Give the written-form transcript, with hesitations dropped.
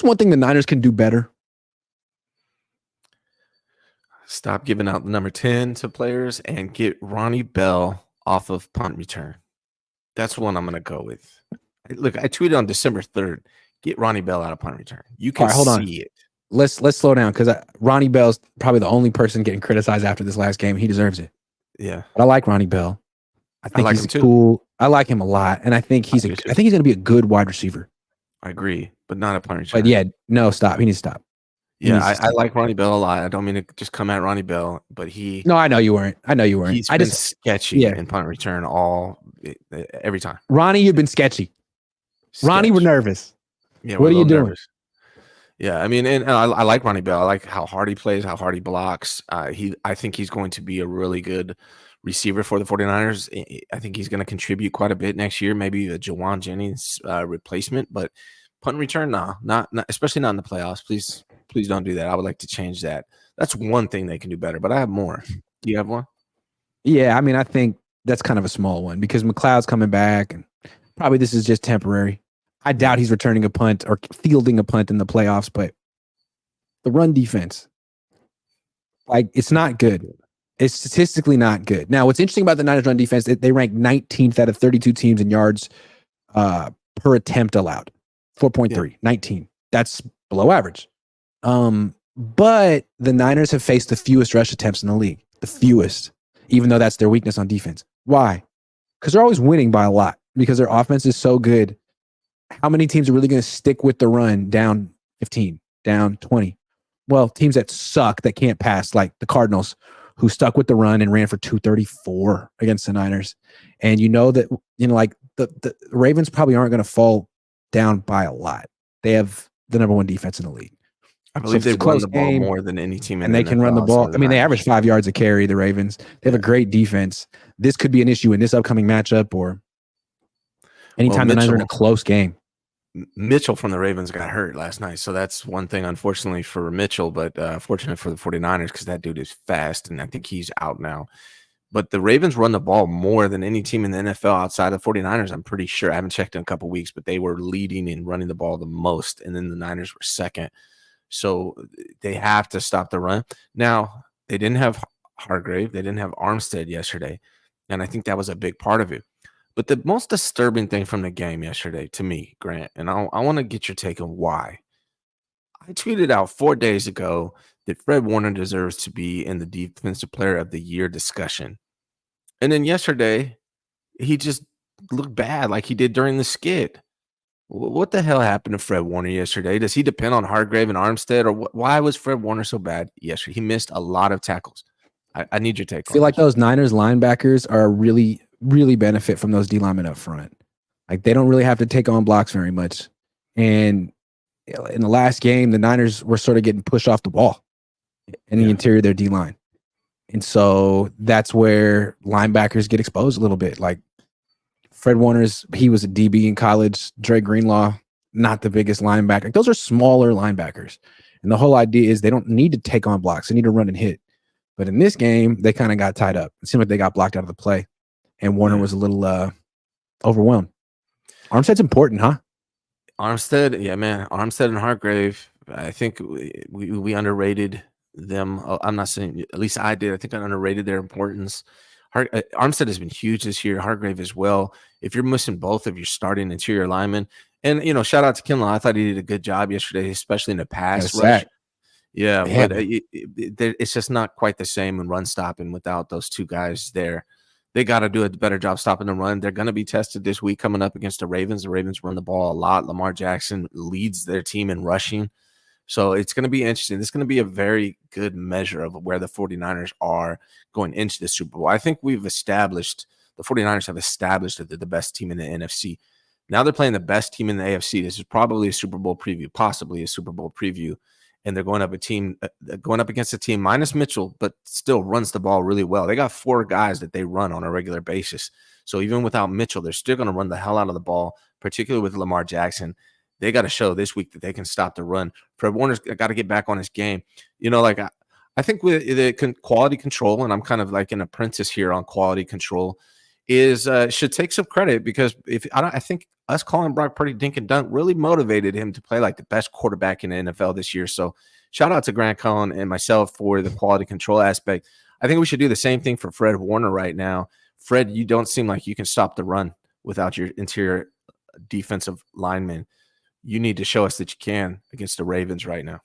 one thing the Niners can do better? Stop giving out the number 10 to players and get Ronnie Bell off of punt return. That's one I'm going to go with. Look, I tweeted on December 3rd, get Ronnie Bell out of punt return. You can see it. Let's slow down because Ronnie Bell's probably the only person getting criticized after this last game. He deserves it. Yeah. But I like Ronnie Bell. I think he's cool. I like him a lot. And I think he's going to be a good wide receiver. I agree, but not a punt return. But yeah, no, stop. He needs to stop. I like Ronnie Bell a lot. I don't mean to just come at Ronnie Bell, but No, I know you weren't. He's been sketchy in punt return every time. Ronnie, you've been sketchy. Ronnie, we're nervous. Yeah, what are you doing? Nervous. Yeah, I mean, and I like Ronnie Bell. I like how hard he plays, how hard he blocks. I think he's going to be a really good receiver for the 49ers. I think he's going to contribute quite a bit next year, maybe a Jawan Jennings replacement, but punt return, not especially not in the playoffs. Please don't do that. I would like to change that. That's one thing they can do better, but I have more. Do you have one? Yeah, I mean, I think that's kind of a small one because McLeod's coming back, and probably this is just temporary. I doubt he's returning a punt or fielding a punt in the playoffs, but the run defense, it's not good. It's statistically not good. Now, what's interesting about the Niners run defense, they rank 19th out of 32 teams in yards per attempt allowed. 4.3, 19. That's below average. But the Niners have faced the fewest rush attempts in the league. The fewest, even though that's their weakness on defense. Why? Because they're always winning by a lot because their offense is so good. How many teams are really going to stick with the run down 15, down 20? Well, teams that suck, that can't pass, like the Cardinals, who stuck with the run and ran for 234 against the Niners. And that, the Ravens probably aren't going to fall down by a lot. They have the number one defense in the league. I believe they run the ball more than any team in the NFL. And they can run the ball. I mean, they average 5 yards a carry, the Ravens. They have a great defense. This could be an issue in this upcoming matchup or anytime the Niners are in a close game. Mitchell from the Ravens got hurt last night, so that's one thing, unfortunately, for Mitchell, but fortunate for the 49ers because that dude is fast, and I think he's out now. But the Ravens run the ball more than any team in the NFL outside of the 49ers, I'm pretty sure. I haven't checked in a couple of weeks, but they were leading in running the ball the most, and then the Niners were second. So they have to stop the run. Now, they didn't have Hargrave. They didn't have Armstead yesterday, and I think that was a big part of it. But the most disturbing thing from the game yesterday to me, Grant, and I want to get your take on why. I tweeted out 4 days ago that Fred Warner deserves to be in the Defensive Player of the Year discussion. And then yesterday, he just looked bad like he did during the skit. What the hell happened to Fred Warner yesterday? Does he depend on Hargrave and Armstead? Or why was Fred Warner so bad yesterday? He missed a lot of tackles. I need your take on it. I feel like those Niners linebackers are really benefit from those D linemen up front. Like they don't really have to take on blocks very much. And in the last game, the Niners were sort of getting pushed off the ball in the interior of their D line. And so that's where linebackers get exposed a little bit. Like Fred he was a DB in college. Dre Greenlaw, not the biggest linebacker. Like, those are smaller linebackers. And the whole idea is they don't need to take on blocks. They need to run and hit. But in this game, they kind of got tied up. It seemed like they got blocked out of the play. And Warner was a little overwhelmed. Armstead's important, huh? Armstead, yeah, man. Armstead and Hargrave, I think we underrated them. I'm not saying, at least I did. I think I underrated their importance. Armstead has been huge this year. Hargrave as well. If you're missing both of your starting interior linemen, and shout out to Kinlaw. I thought he did a good job yesterday, especially in the pass rush. Yeah, but it's just not quite the same in run stopping without those two guys there. They got to do a better job stopping the run. They're going to be tested this week coming up against the Ravens. The Ravens run the ball a lot. Lamar Jackson leads their team in rushing. So it's going to be interesting. It's going to be a very good measure of where the 49ers are going into the Super Bowl. I think the 49ers have established that they're the best team in the NFC. Now they're playing the best team in the AFC. This is probably a Super Bowl preview, possibly a Super Bowl preview. And they're going up against a team minus Mitchell, but still runs the ball really well. They got 4 guys that they run on a regular basis. So even without Mitchell, they're still going to run the hell out of the ball, particularly with Lamar Jackson. They got to show this week that they can stop the run. Fred Warner's got to get back on his game. I think with the quality control, and I'm kind of like an apprentice here on quality control, is should take some credit, because I think us calling Brock Purdy dink and dunk really motivated him to play like the best quarterback in the NFL this year. So shout out to Grant Cohn and myself for the quality control aspect. I think we should do the same thing for Fred Warner right now. Fred, you don't seem like you can stop the run without your interior defensive linemen. You need to show us that you can against the Ravens right now.